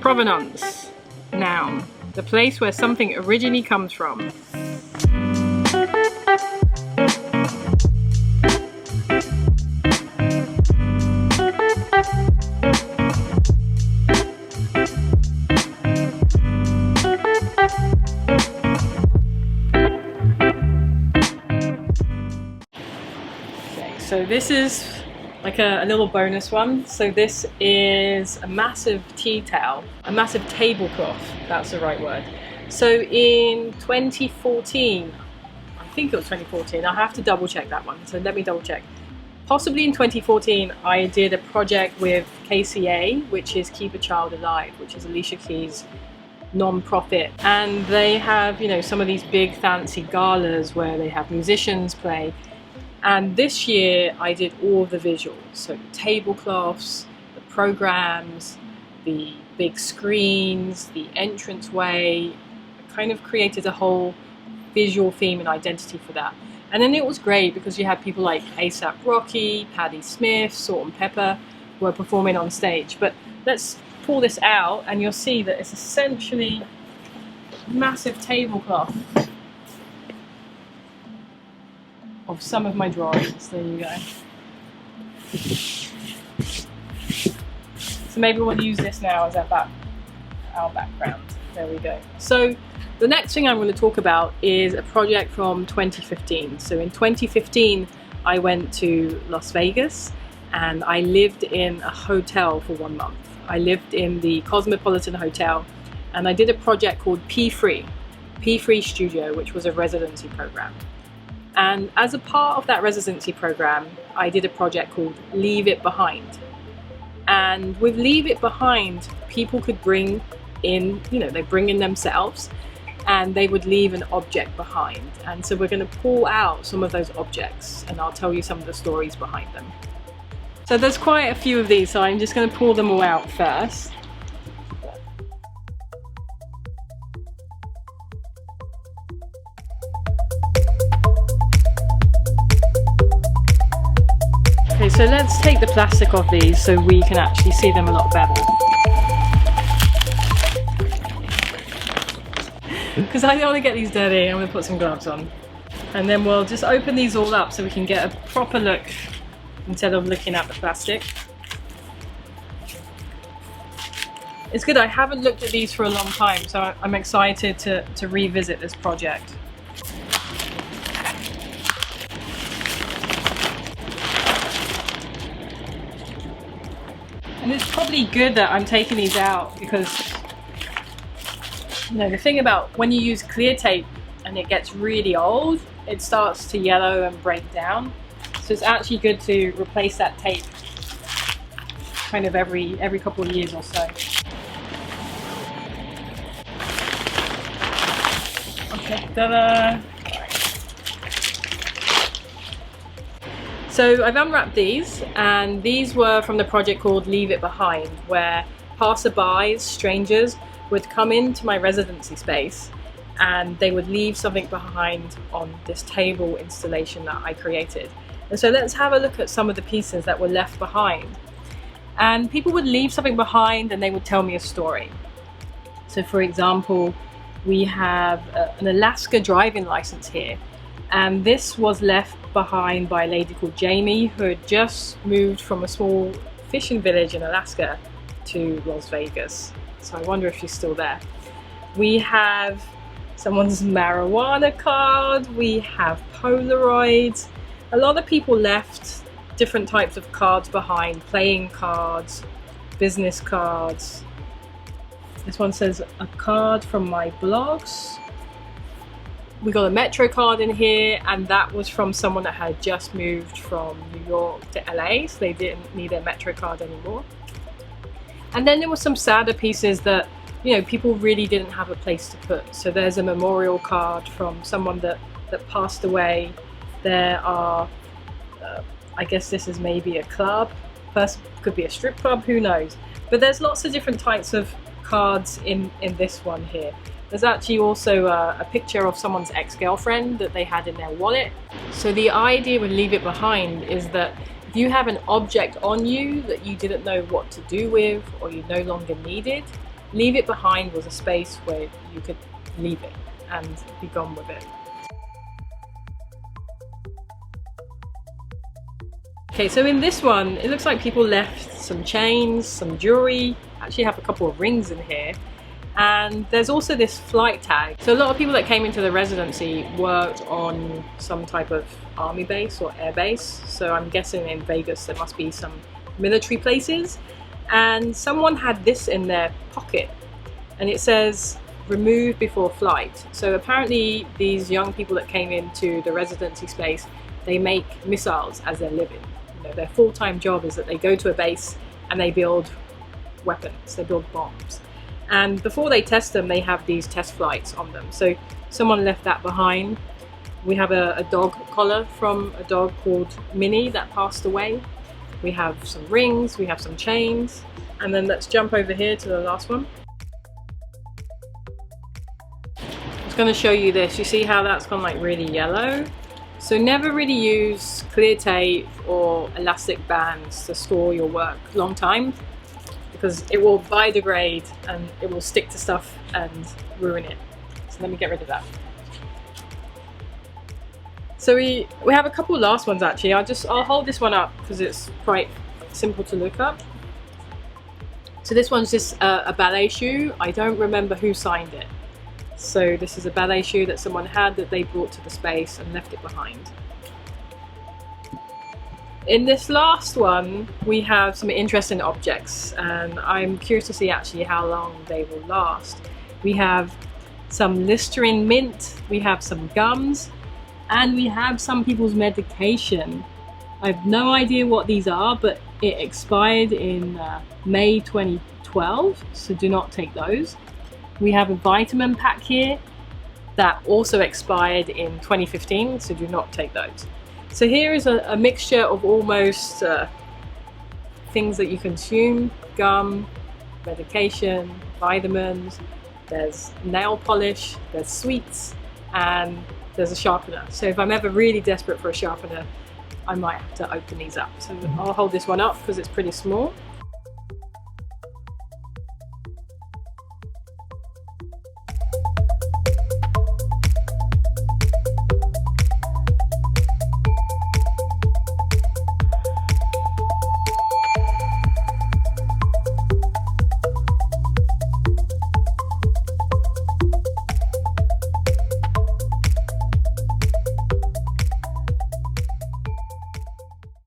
Provenance, noun, the place where something originally comes from. So this is like a little bonus one. So this is a massive tea towel, a massive tablecloth, that's the right word. So in 2014, I think it was 2014, I have to double check that one, so let me double check. Possibly in 2014, I did a project with KCA, which is Keep a Child Alive, which is Alicia Keys' non-profit, and they have, you know, some of these big fancy galas where they have musicians play. And this year I did all of the visuals, so the tablecloths, the programs, the big screens, the entranceway. I kind of created a whole visual theme and identity for that. And then it was great because you had people like A$AP Rocky, Patti Smith, Salt and Pepper who were performing on stage. But let's pull this out and you'll see that it's essentially a massive tablecloth of some of my drawings. There you go. So maybe we'll use this now as our background. There we go. So the next thing I'm going to talk about is a project from 2015. So in 2015 I went to Las Vegas and I lived in a hotel for 1 month. I lived in the Cosmopolitan Hotel and I did a project called P3 Studio, which was a residency program. And as a part of that residency program, I did a project called Leave It Behind. And with Leave It Behind, people could bring in, you know, they bring in themselves and they would leave an object behind. And so we're going to pull out some of those objects and I'll tell you some of the stories behind them. So there's quite a few of these, so I'm just going to pull them all out first. Okay, so let's take the plastic off these so we can actually see them a lot better. Because I don't want to get these dirty, I'm going to put some gloves on. And then we'll just open these all up so we can get a proper look instead of looking at the plastic. It's good, I haven't looked at these for a long time, so I'm excited to revisit this project. And it's probably good that I'm taking these out because, you know, the thing about when you use clear tape and it gets really old, it starts to yellow and break down. So it's actually good to replace that tape kind of every couple of years or so. Okay, ta-da! So I've unwrapped these, and these were from the project called Leave It Behind, where passerbys, strangers, would come into my residency space and they would leave something behind on this table installation that I created. And so let's have a look at some of the pieces that were left behind. And people would leave something behind and they would tell me a story. So for example, we have an Alaska driving license here. And this was left behind by a lady called Jamie, who had just moved from a small fishing village in Alaska to Las Vegas. So I wonder if she's still there. We have someone's marijuana card, we have Polaroids. A lot of people left different types of cards behind, playing cards, business cards. This one says a card from my blogs. We got a Metro card in here, and that was from someone that had just moved from New York to LA, so they didn't need their Metro card anymore. And then there were some sadder pieces that, you know, people really didn't have a place to put. So there's a memorial card from someone that passed away. There are, I guess this is maybe a club, could be a strip club, who knows. But there's lots of different types of cards in this one here. There's actually also a picture of someone's ex-girlfriend that they had in their wallet. So the idea with Leave It Behind is that if you have an object on you that you didn't know what to do with or you no longer needed, Leave It Behind was a space where you could leave it and be gone with it. Okay, so in this one, it looks like people left some chains, some jewelry, actually have a couple of rings in here. And there's also this flight tag. So a lot of people that came into the residency worked on some type of army base or air base. So I'm guessing in Vegas there must be some military places. And someone had this in their pocket and it says, "Remove before flight." So apparently these young people that came into the residency space, they make missiles as their living. You know, their full-time job is that they go to a base and they build weapons, they build bombs. And before they test them, they have these test flights on them. So someone left that behind. We have a dog collar from a dog called Minnie that passed away. We have some rings, we have some chains. And then let's jump over here to the last one. I was going to show you this. You see how that's gone like really yellow? So never really use clear tape or elastic bands to store your work long time, because it will biodegrade and it will stick to stuff and ruin it. So let me get rid of that. So we have a couple last ones actually. I'll hold this one up because it's quite simple to look up. So this one's just a ballet shoe. I don't remember who signed it. So this is a ballet shoe that someone had that they brought to the space and left it behind. In this last one, we have some interesting objects, and I'm curious to see actually how long they will last. We have some Listerine mint, we have some gums, and we have some people's medication. I have no idea what these are, but it expired in May 2012, so do not take those. We have a vitamin pack here that also expired in 2015, so do not take those. So here is a mixture of almost things that you consume: gum, medication, vitamins, there's nail polish, there's sweets, and there's a sharpener. So if I'm ever really desperate for a sharpener, I might have to open these up. So I'll hold this one up because it's pretty small.